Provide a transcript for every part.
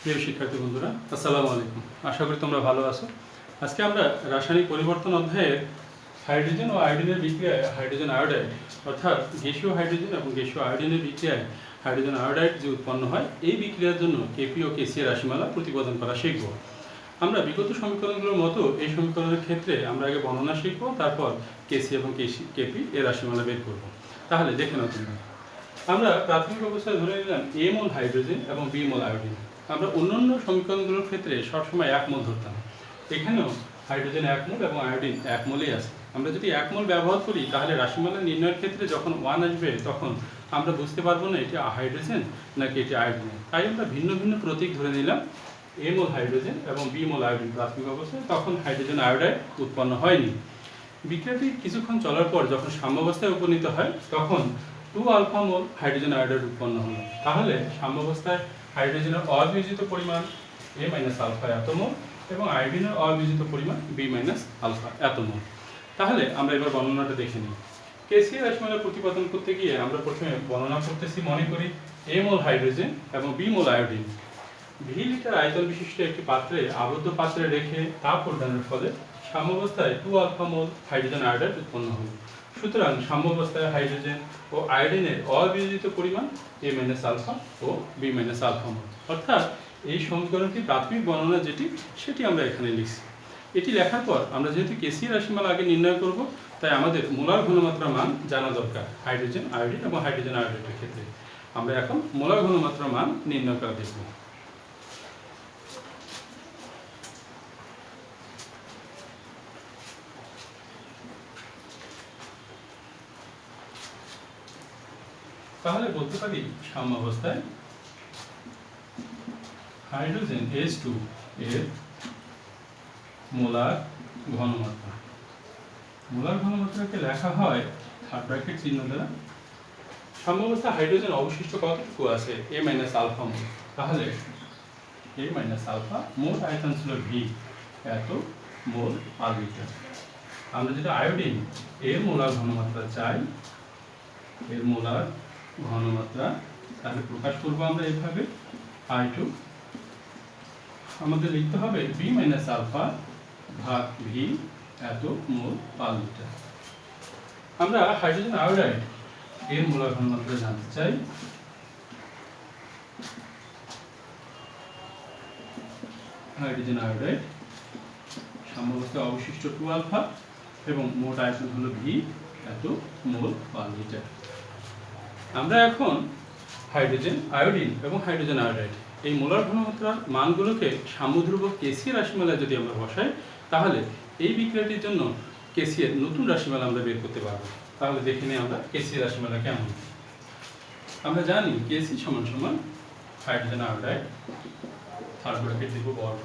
প্রিয় শিক্ষার্থী বন্ধুরা, আসসালামু আলাইকুম। আশা করি তোমরা ভালো আছো। আজকে আমরা রাসায়নিক পরিবর্তন অধ্যায়ের হাইড্রোজেন ও আয়োডিনের বিক্রিয়ায় হাইড্রোজেন আয়োডাইড অর্থাৎ গ্যাসীয় হাইড্রোজেন এবং গ্যাসীয় আয়োডিনের বিক্রিয়ায় হাইড্রোজেন আয়োডাইড যে উৎপন্ন হয় এই বিক্রিয়ার জন্য কেপি ও কেসি এর রাশিমালা প্রতিপাদন করা শিখব। আমরা বিগত সমীকরণগুলোর মতো এই সমীকরণের ক্ষেত্রে আমরা আগে বর্ণনা শিখব, তারপর কেসি এবং কেপি এর রাশিমালা বের করব। তাহলে দেখে নাও তোমরা। আমরা প্রাথমিক অবস্থায় ধরে নিলাম এ মোল হাইড্রোজেন এবং বি মোল আয়োডিন। আমরা অন্যান্য সমীকরণগুলোর ক্ষেত্রে সবসময় এক মোল ধরতাম। এখানেও হাইড্রোজেন এক মোল এবং আয়োডিন এক মোলেই আছে। আমরা যদি এক মোল ব্যবহার করি তাহলে রাশিমালা নির্ণয়ের ক্ষেত্রে যখন 1 আসবে তখন আমরা বুঝতে পারবো না এটি হাইড্রোজেন নাকি এটি আয়োডিন। তাই আমরা ভিন্ন ভিন্ন প্রতীক ধরে নিলাম এ মোল হাইড্রোজেন এবং বি মোল আয়োডিন প্রাথমিক অবস্থায়, তখন হাইড্রোজেন আয়োডাইড উৎপন্ন হয়নি। বিক্রিয়াটি কিছুক্ষণ চলার পর যখন সাম্যাবস্থায় উপনীত হয় তখন 2 আলফা মোল হাইড্রোজেন আয়োডাইড উৎপন্ন হলো। তাহলে সাম্যাবস্থায় হাইড্রোজেনের অবিয়োজিত পরিমাণ A - আলফা এত মোল এবং আয়োডিনের অবিয়োজিত পরিমাণ B - আলফা এত মোল। তাহলে আমরা এবার বর্ণনাটা দেখে নিই। কেসি রাশিমালা প্রতিপাদন করতে গিয়ে আমরা প্রথমে বর্ণনা করতেছি, মনে করি A মোল হাইড্রোজেন এবং B মোল আয়োডিন ভি লিটার আয়তন বিশিষ্ট একটি পাত্রে আবদ্ধ পাত্রে রেখে তাপ প্রদানের ফলে সাম্যাবস্থায় 2 আলফা মোল হাইড্রোজেন আয়োডাইড উৎপন্ন হলো। সুতরাং সাম্যাবস্থায় হাইড্রোজেন ও আয়োডিনের অবিয়োজিত পরিমাণ A - আলফা ও B - আলফা মোল। অর্থাৎ এই সমীকরণটি প্রাথমিক বর্ণনা যেটি সেটি আমরা এখানে লিখছি। এটি লেখার পর আমরা যেহেতু কেসি রাশিমালা আগে নির্ণয় করব, তাই আমাদের মোলার ঘনমাত্রা মান জানা দরকার হাইড্রোজেন আয়োডিন এবং হাইড্রোজেন আয়োডাইডের ক্ষেত্রে। আমরা এখন মোলার ঘনমাত্রা মান নির্ণয় করা দেখব। তাহলে বলতে পারি সাম্যাবস্থায় হাইড্রোজেন H2 এর মোলার ঘনমাত্রা, মোলার ঘনমাত্রাকে লেখা হয় থার্ড ব্র্যাকেট চিহ্ন দ্বারা। সাম্যাবস্থায় হাইড্রোজেন অবশিষ্ট কতটুকু আছে A - আলফা মোল। তাহলে A - আলফা মোট আয়তন ছিল V এত মোল পার লিটার। আমরা যেটা আয়োডিন এর মোলার ঘনমাত্রা চাই, এর মোলার ঘনমাত্রা তাহলে প্রকাশ করব আমরা এইভাবে I2 আমাদের লিখতে হবে B - আলফা ভাগ V এত মোল পার লিটার। আমরা হাইড্রোজেন আয়োডাইড এর মোলার ঘনমাত্রা জানতে চাই। হাইড্রোজেন আয়োডাইড সাম্যাবস্থায় অবশিষ্ট 2 আলফা এবং মোট আয়তন হলো V এত মোল পার লিটার। আমরা এখন হাইড্রোজেন আয়োডিন এবং হাইড্রোজেন আয়োডাইড এই মোলার ঘনমাত্রার মানগুলোকে সাম্যধ্রুবক কেসি রাশিমালায় যদি আমরা বসাই তাহলে এই বিক্রিয়াটির জন্য কেসি এর নতুন রাশিমালা আমরা বের করতে পারবো। তাহলে দেখে নিই আমরা কেসি রাশিমালা কেমন। আমরা জানি কেসি সমান সমান হাইড্রোজেন আয়োডাইড থার্ড ব্র্যাকেট দিব বর্গ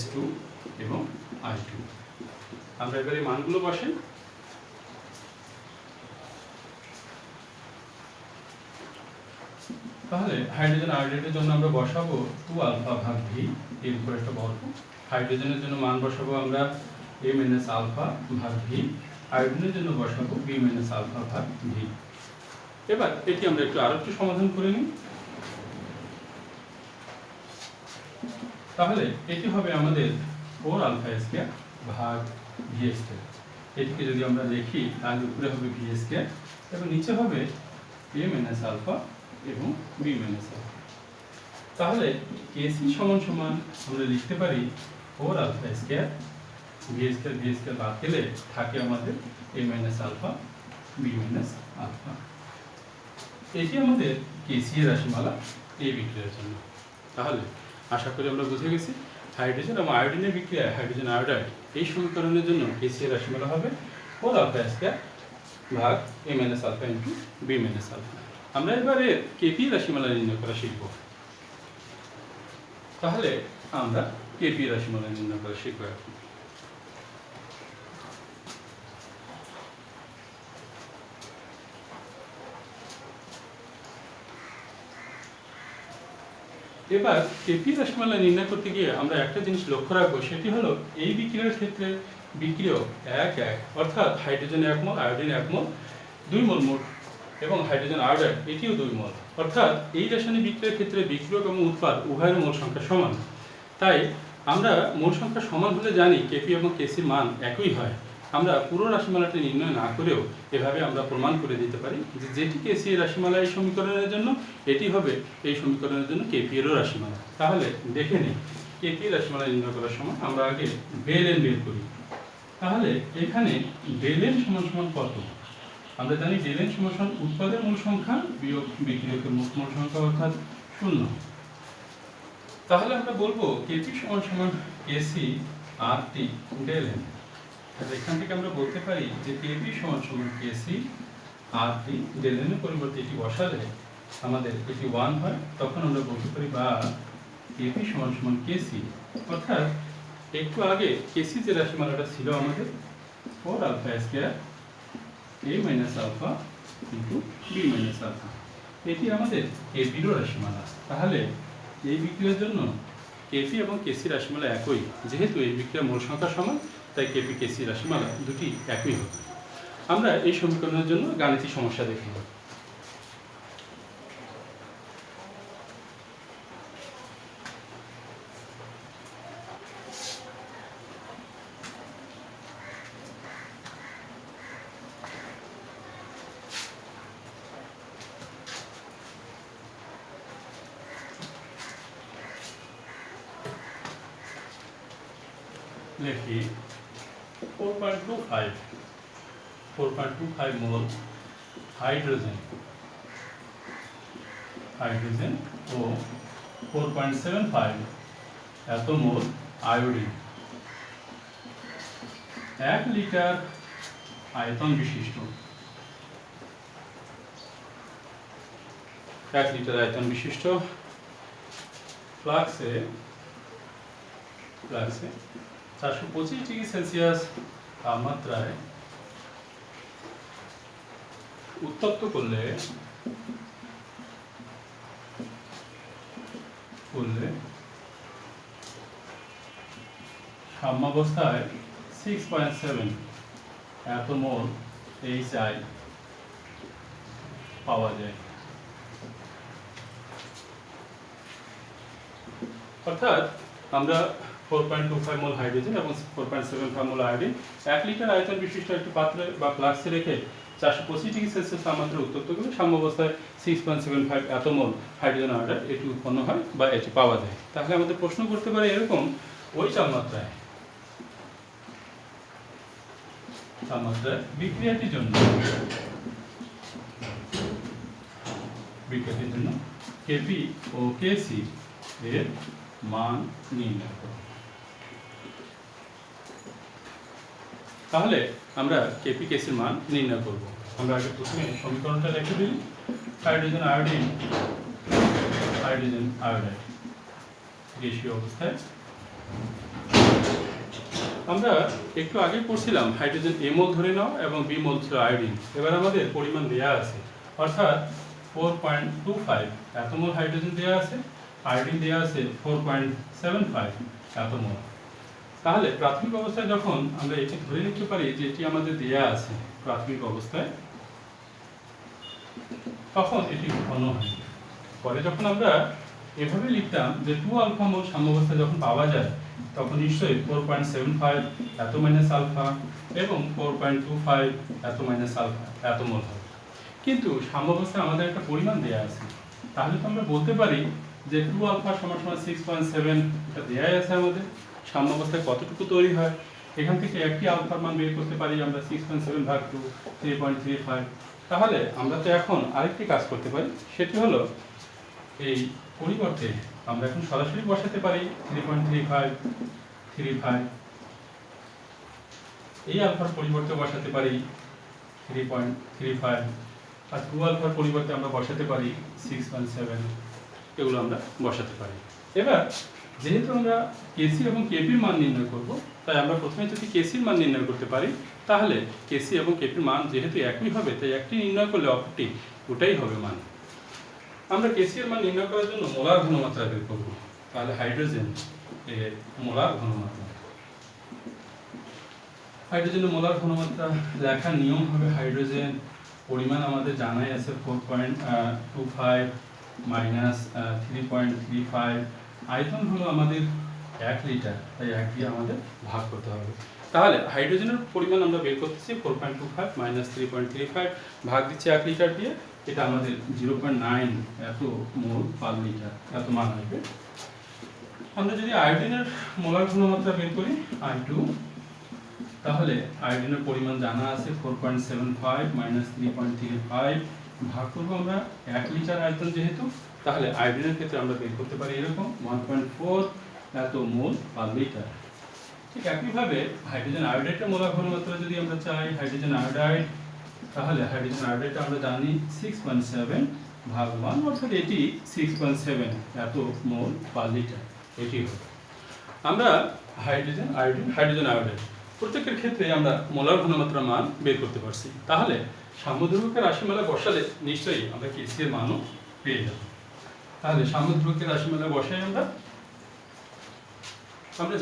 H2 এবং I2। আমরা এবার এই মানগুলো বসাই। তাহলে হাইড্রোজেন আয়োডাইডের জন্য আমরা বসাবো 2 আলফা ভাগ V এর উপর একটা বর্গ। হাইড্রোজেনের জন্য মান বসাবো আমরা A - আলফা ভাগ V, আয়োডিনের জন্য বসাবো B - আলফা ভাগ V। এবার এটি আমরা আরেকটু সমাধান করে নিই। তাহলে এটি হবে আমাদের 4 আলফা স্কয়ার ভাগ V স্কয়ার। এটিকে যদি আমরা লিখি তাহলে উপরে হবে V স্কয়ার এবং নিচে হবে A - আলফা এবং B - আলফা। তাহলে কেসি সমান সমান আমরা লিখতে পারি 4 আলফা স্কয়ার V স্কয়ার বাদ দিলে থাকে আমাদের A - আলফা B - আলফা। এটি আমাদের কেসি এর রাশিমালা এই বিক্রিয়ার জন্য। তাহলে আশা করি আমরা বুঝে গেছি হাইড্রোজেন এবং আয়োডিনের বিক্রিয়ায় হাইড্রোজেন আয়োডাইড এই সমীকরণের জন্য কেসি এর রাশিমালা হবে 4 আলফা স্কয়ার ভাগ A - alpha into B - alpha. আমরা এবারে কেপি রাশিমালা নির্ণয় করা শিখব। তাহলে আমরা কেপি রাশিমালা নির্ণয় করা শিখব এখন। এবার কেপি রাশিমালা নির্ণয় করতে গিয়ে আমরা একটা জিনিস লক্ষ্য রাখবো, সেটি হলো এই বিক্রিয়ার ক্ষেত্রে বিক্রিয়ক 1-1 অর্থাৎ হাইড্রোজেন 1 মোল আয়োডিন 1 মোল 2 মোল মোট এবং হাইড্রোজেন আয়োডাইড এটিও 2 মোল। অর্থাৎ এই রাসায়নিক বিক্রিয়ার ক্ষেত্রে বিক্রিয়ক এবং উৎপাদ উভয়ের মোল সংখ্যা সমান। তাই আমরা মোল সংখ্যা সমান হলে জানি কেপি এবং কেসির মান একই হয়। আমরা পুরো রাশিমালাটি নির্ণয় না করেও এভাবে আমরা প্রমাণ করে দিতে পারি যে যেটি কেসি এর রাশিমালা এই সমীকরণের জন্য, এটি হবে এই সমীকরণের জন্য কেপি এরও রাশিমালা। তাহলে দেখে নিই কেপি এর রাশিমালা নির্ণয় করার সময় আমরা আগে ডেল এন বের করি। তাহলে এখানে ডেল এন সমান সমান কত? আমরা জানি ডেল এন সমান সমান উৎপাদের মূল সংখ্যা বিয়োগ বিক্রিয়কের মূল সংখ্যা, অর্থাৎ 0। তাহলে আমরা বলবো কেপি সমান সমান কেসি আর টি ডেল এন। তাহলে এখান থেকে আমরা বলতে পারি যে কেপি সমান সমান কেসি আর টি ডেল এন এর পরিবর্তে এটি বসালে আমাদের এটি 1 হয়। তখন আমরা বলতে পারি বা কেপি সমান সমান কেসি, অর্থাৎ একটু আগে কেসি যে রাশিমালাটা ছিল আমাদের 4 alpha square a minus alpha into b minus alpha, এটি আমাদের কেপির রাশিমালা। তাহলে এই বিক্রিয়ার জন্য কেপি এবং কেসি রাশিমালা একই। যেহেতু এই বিক্রিয়ার মোল সংখ্যা সমান, তাই কেপি কেসি রাশিমালা দুটি একই হবে। আমরা এই সমীকরণের জন্য গাণিতিক সমস্যা দেখব। লিখি 4.25 মোল হাইড্রোজেন ও 4.75 এত মোল আয়োডিন 1 লিটার আয়তন বিশিষ্ট ফ্লাক্সে 425 ডিগ্রি সেলসিয়াস তাপমাত্রায় উত্তপ্ত করলে সাম্যাবস্থায় 6.7 এত মোল HI পাওয়া যায়। অর্থাৎ আমরা 4.25 মোল হাইড্রোজেন এবং 4.75 মোল আয়োডিন 1 লিটার আয়তন বিশিষ্ট একটি পাত্রে বা ফ্লাস্কে রেখে 425 ডিগ্রি সেলসিয়াস তাপমাত্রায় উত্তপ্ত করে সাম্যাবস্থায় 6.75 এত মোল হাইড্রোজেন আয়োডাইড এটি উৎপন্ন হয় বা এটি পাওয়া যায়। তাহলে আমাদের প্রশ্ন করতে পারে এরকম, ওই তাপমাত্রায় বিক্রিয়াটির জন্য কেপি ও কেসি এর মান নির্ণয় করো। তাহলে আমরা কেপি কেসির মান নির্ণয় করব। আমরা আগে প্রথমে সমীকরণটা লিখে দিই। হাইড্রোজেন আয়োডাইড গ্যাসীয় অবস্থায়। আমরা একটু আগে পড়ছিলাম হাইড্রোজেন এ মোল ধরে নাও এবং বি মোল ছিল আয়োডিন। এবার আমাদের পরিমাণ দেয়া আছে, অর্থাৎ 4.25 এত মোল হাইড্রোজেন দেয়া আছে, আয়োডিন দেয়া আছে 4.75 এত মোল। তাহলে প্রাথমিক অবস্থায় যখন আমরা এটি ধরে নিতে পারি যে এটি আমাদের দেয়া আছে প্রাথমিক অবস্থায়, তখন এটি ঘন হয়। পরে যখন আমরা এভাবে লিখতাম যে 2 আলফা মোল সাম্যাবস্থায় যখন পাওয়া যায়, তখন নিশ্চয়ই 4.75 এত মাইনাস আলফা এবং 4.25 এত মাইনাস আলফা এত মোল হবে। কিন্তু সাম্যাবস্থায় আমাদের একটা পরিমাণ দেয়া আছে, তাহলে তো আমরা বলতে পারি যে 2 আলফা সমান সমান 6.7 এটা দেয়াই আছে আমাদের। সাম্যাবস্থায় কতটুকু তৈরি হয়, এখান থেকে একটি আলফার মান বের করতে পারি আমরা 6.7 ভাগ 2 3.35। তাহলে আমরা তো এখন আরেকটি কাজ করতে পারি, সেটি হলো এই পরিবর্তে আমরা এখন সরাসরি বসাতে পারি 3.35 এই আলফার পরিবর্তে বসাতে পারি 3.35, আর 2 আলফার পরিবর্তে আমরা বসাতে পারি 6.7, এগুলো আমরা বসাতে পারি। এবার যেহেতু আমরা কেসি এবং কেপির মান নির্ণয় করব, তাই আমরা প্রথমে যদি কেসির মান নির্ণয় করতে পারি, তাহলে কেসি এবং কেপির মান যেহেতু একই হবে, তাই একটি নির্ণয় করলে অপরটি ওটাই হবে মান। আমরা কেসি এর মান নির্ণয় করার জন্য মোলার ঘনমাত্রা বের করব। তাহলে হাইড্রোজেন এর মোলার ঘনমাত্রা, হাইড্রোজেনের মোলার ঘনমাত্রা লেখার নিয়ম হবে হাইড্রোজেন পরিমাণ আমাদের জানাই আছে 4.25 মাইনাস 3.35, আয়তন হলো আমাদের 1 লিটার, তাই 1 দিয়ে আমাদের ভাগ করতে হবে। তাহলে হাইড্রোজেনের পরিমাণ আমরা বের করতেছি 4.25 মাইনাস 3.35 ভাগ দিচ্ছি 1 লিটার দিয়ে, এটা আমাদের 0.9 এত মোল পার লিটার, এত মান আসবে। আমরা যদি আয়োডিনের মোলার ঘনমাত্রা বের করি I2, তাহলে আয়োডিনের পরিমাণ জানা আছে 4.75 মাইনাস 3.35 ভাগ করবো আমরা 1 লিটার আয়তন যেহেতু, তাহলে আয়োডিনের ক্ষেত্রে আমরা বের করতে পারি এরকম 1.4 এত মোল পার লিটার। ঠিক একইভাবে হাইড্রোজেন আয়োডাইডের মোলার ঘনমাত্রা যদি আমরা চাই হাইড্রোজেন আয়োডাইড, তাহলে হাইড্রোজেন আয়োডাইডটা আমরা জানি 6.7 ভাগ 1, অর্থাৎ এটি 6.7 এত মোল পার লিটার, এটি হবে। আমরা হাইড্রোজেন আয়োডিন, হাইড্রোজেন আয়োডাইড প্রত্যেকের ক্ষেত্রে আমরা মোলার ঘনমাত্রা মান বের করতে পারছি। তাহলে সাম্যধ্রুবকের রাশিমালা বসালে নিশ্চয়ই আমরা কেসি এর মানও পেয়ে যাব। তাহলে সাম্যধ্রুবকের রাশিমালা বসাই আমরা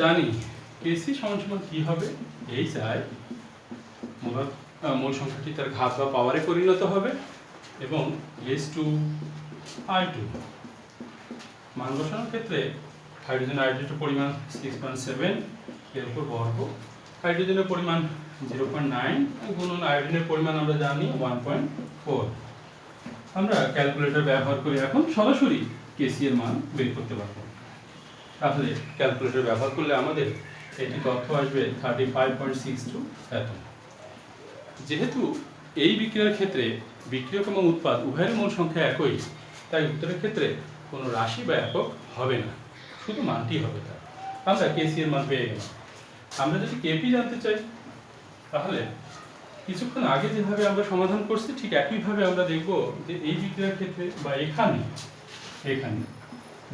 জানি কেসি সমান সমান কি হবে, এই চাই মোলার মোল সংখ্যাটি তার ঘাত বা পাওয়ারে পরিণত হবে এবং S2I2 মান বসানোর ক্ষেত্রে হাইড্রোজেন আয়োডাইডের পরিমাণ 6.7 এর উপর বর্গ, হাইড্রোজেনের পরিমাণ 0.9 গুণন আয়োডিনের পরিমাণ আমরা জানি 1.4। আমরা ক্যালকুলেটর ব্যবহার করে এখন সরাসরি কেসি এর মান বের করতে পারবো। তাহলে ক্যালকুলেটর ব্যবহার করলে আমাদের এটি তথ্য আসবে 35.62 এত। যেহেতু এই বিক্রিয়ার ক্ষেত্রে বিক্রিয়ক এবং উৎপাদ উভয়ের মোল সংখ্যা একই, তাই উত্তরের ক্ষেত্রে কোনো রাশি বা একক হবে না, শুধু মানটি হবে। তার আমরা কেসি এর মান পেয়ে গেলাম। আমরা যদি কেপি জানতে চাই, তাহলে কিছুক্ষণ আগে যেভাবে আমরা সমাধান করছি ঠিক একইভাবে আমরা দেখব যে এই বিক্রিয়ার ক্ষেত্রে বা এখানে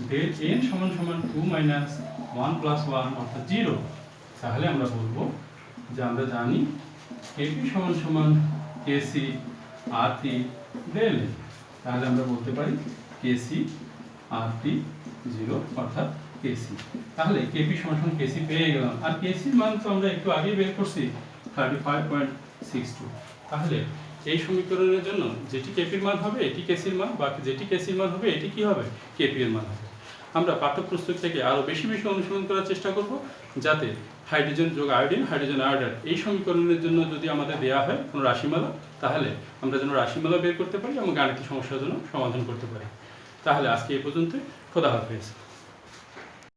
ডেল n সমান সমান 2 মাইনাস 1 প্লাস 1 অর্থাৎ 0, তাহলে আমরা বলবো যে আমরা জানি কেপি সমান সমান কেসি আরটি ডেল n, তাহলে আমরা বলতে পারি কেসি আরটি 0 অর্থাৎ কেসি। তাহলে কেপি সমান সমান কেসি পেয়ে গেলাম, আর কেসির মান তো আমরা একটু আগেই বের করছি 35.62। তাহলে এই সমীকরণের জন্য যেটি কেপির মান হবে এটি কেসির মান, বা যেটি কেসির মান হবে এটি কি হবে, কেপি এর মান হবে। আমরা পাঠ্যপুস্তক থেকে আরও বেশি বেশি অনুসরণ করার চেষ্টা করব, যাতে হাইড্রোজেন যোগ আয়োডিন, হাইড্রোজেন আয়োডাইড এই সমীকরণের জন্য যদি আমাদের দেওয়া হয় কোনো রাশিমালা, তাহলে আমরা যেন রাশিমালা বের করতে পারি এবং গাণিতিক সমস্যার জন্য সমাধান করতে পারি। তাহলে আজকে এই পর্যন্ত, খোদা হাফেজ।